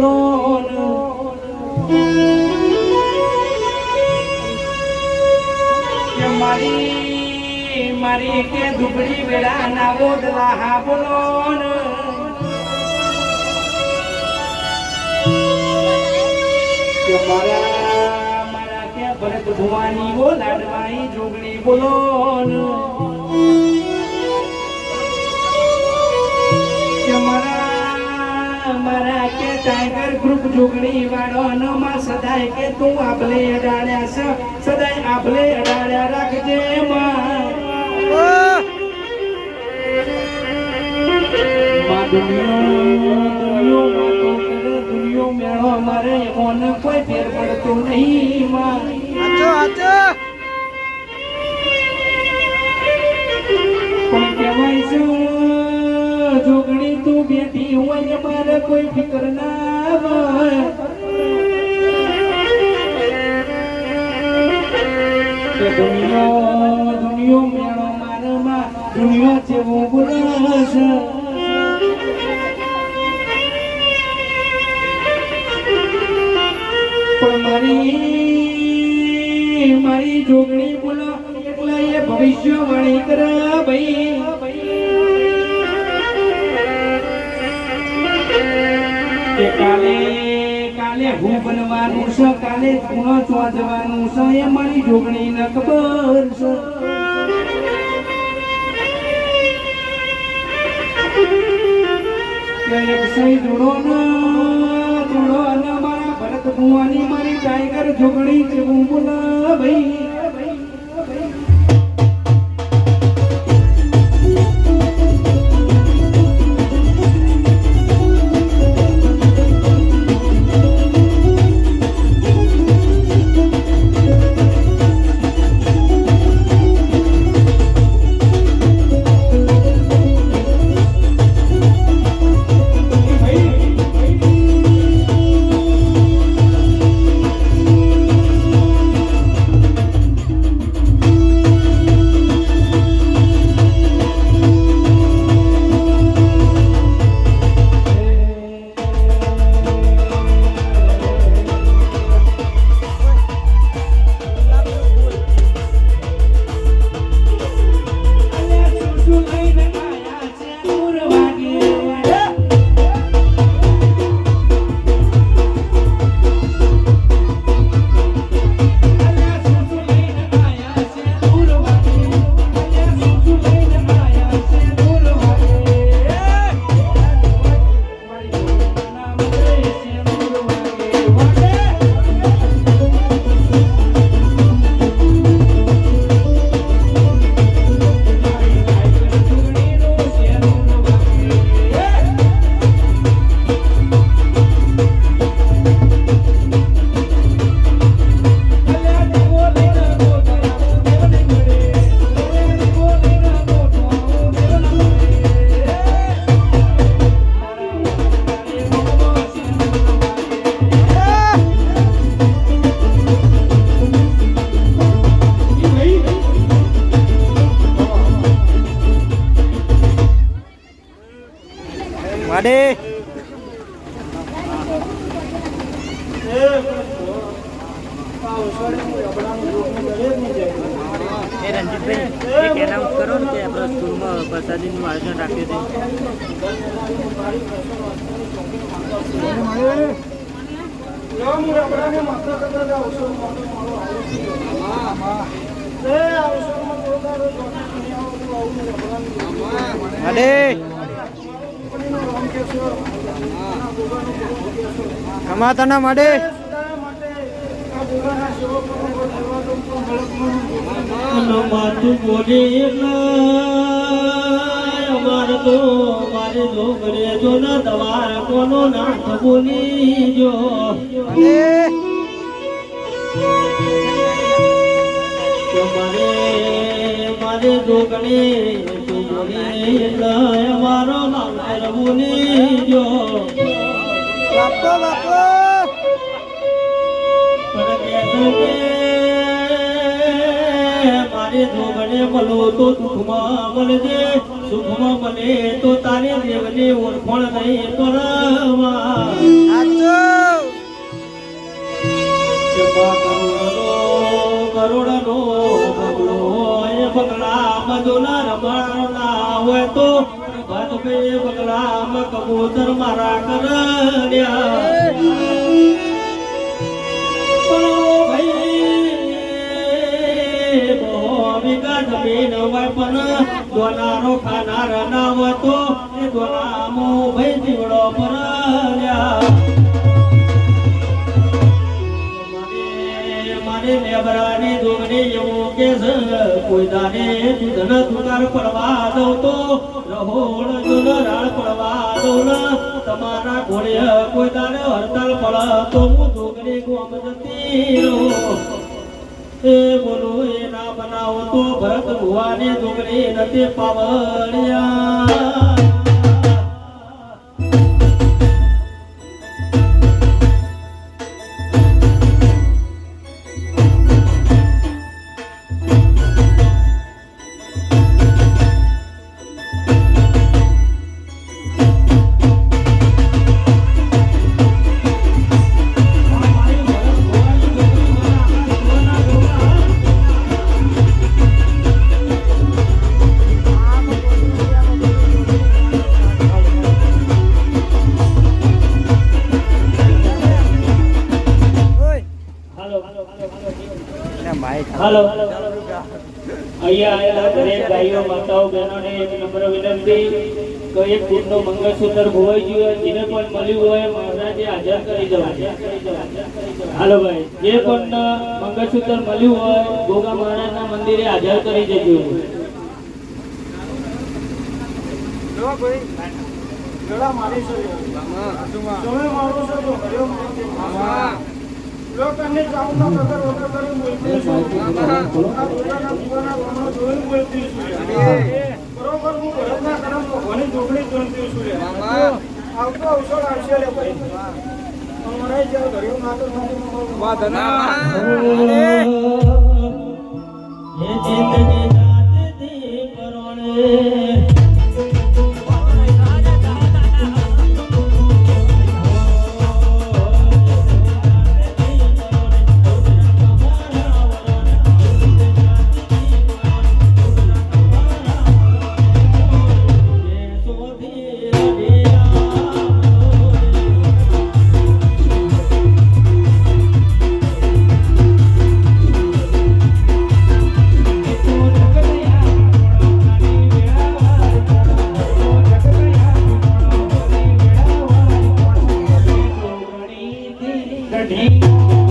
બોલો કે મારી કે દુબળી વેળા ના બોદલા હા બોલો કે મારા કે ભરત ભુવાની ઓ લાડવાઈ જોગણી બોલો કે મારા કે ટાઈગર ગ્રુપ જોગણી વાળો માં સદાય કે તું આપલે અડાડ્યા છે સદાય આપલે અડાડ્યા રાખજે માં દુનિયો મેળો મારે ઓને કોઈ ફેર પડતો નહીં માં પણ કહેવાય છે જોગણી તું બેઠી હોય મારે કોઈ ફિકર ના હોય કે દુનિયો મેળો મારામાં દુનિયા જેવું બોલાશે પણ મારી જોગણી બોલો એટલે એ ભવિષ્યવાણી કરે ભાઈ કે કાલે હું બનવાનું છે કાલે ખૂણો ચોંધવાનું છે એ મારી જોગણી ને ખબર છે એક સહી જોડો ને મારા ભરત ભુવાની મારી ટાઈગર જોગણી જેવું બોલા ભાઈ વાડે રણજીતભાઈ એક એનાઉન્સ કરો ને કે આપણા સ્કૂલમાં પ્રસાદીનું આયોજન રાખ્યું છે કમાતાના માટે માતું બોલે અમારે તો મારે ઢોકરે જો ને દવાર કોનો નાથ બોલી જો મારે ઢોકરે તું બોલે અમારો નાથ બોલી જો મારે ધોગણે મળો તો દુઃખમાં મળજે દુઃખમાં મને તો તારે દેવની ઓળખણ નહીં કરવા કરોડનો બગલો એ બગલામાં જોના રમાડો ના હોય તો ભાત બે બગલામાં કબૂતર મારા કરડ્યા દોનારો ખાનાર ના હોય તો એ દોનામો ભાઈ જીવડો પરલ્યા મારે લેબરાની જોગણી એવું કે છે કોઈ દાને દૂધનો દુકાર પડવા દઉં તો રહોળ જુનો રાળ પડવા દઉં તમારા ઘોડે કોઈ દાને હડતાલ પડ તો હું જોગણી ગોમ જતી રહું એ બોલો એ ના બનાવો તો ભરત ભુવાને જોગણી નથી પાવળિયા હાલો અહીંયા આયેલા દરેક ભાઈઓ માતાઓ બહેનોને એક નમ્ર વિનંતી તો એક ફૂટનો મંગળસૂત્ર ભોવાઈ ગયું હોય જેને પણ મળ્યું હોય મહારાજે હાજર કરી જવા હાલો ભાઈ જે પણ મંગળસૂત્ર મળ્યું હોય ગોગા મહારાજના મંદિરે હાજર કરી જજો લોકોને ચાવનો નગર વગર કરી બોલતી છું બરોબર હું ભરતના કરમ ભગવાનની જોગણી જોડતી છું આવતો અવસર આવશે લે ભાઈ અમારે જ્યાં ઘડિયો માતો Ready?